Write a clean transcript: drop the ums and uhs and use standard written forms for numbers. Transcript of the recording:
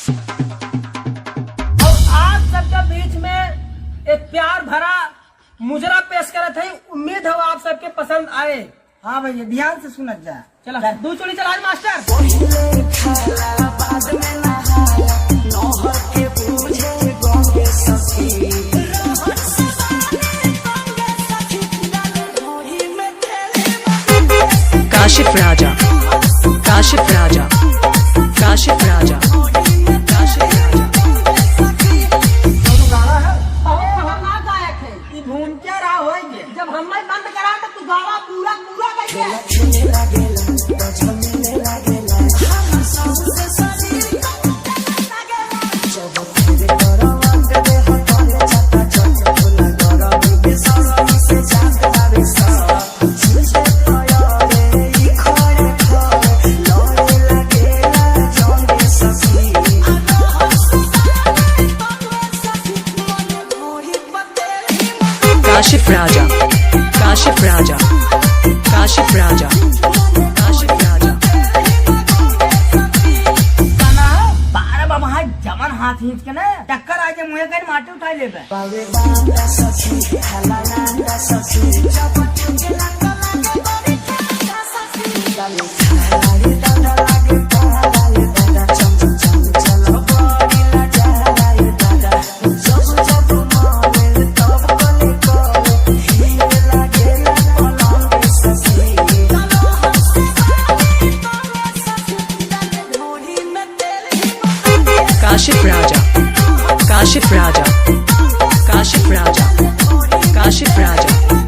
और आप सबके बीच में एक प्यार भरा मुजरा पेश करत है। उम्मीद है आप सबके पसंद आए। हाँ भैया ध्यान से सुनत जा। चला दू चोली चला मास्टर। काशिफ राजा, काशिफ राजा, काशिफ राजा, काशिफ राजा। गायक है धूम क्या रहा होगे जब हमने बंद करा तो तू गावा पूरा पूरा गई। काशिफ राजा, काशिफ राजा, काशिफ राजा, काशिफ राजा। बारह बाबा जमन हाथ खींच के ना टक्कर आ जाए मुझे कहीं माटी उठा ले। काशिफ राजा, काशिफ राजा, काशिफ राजा, काशिफ राजा।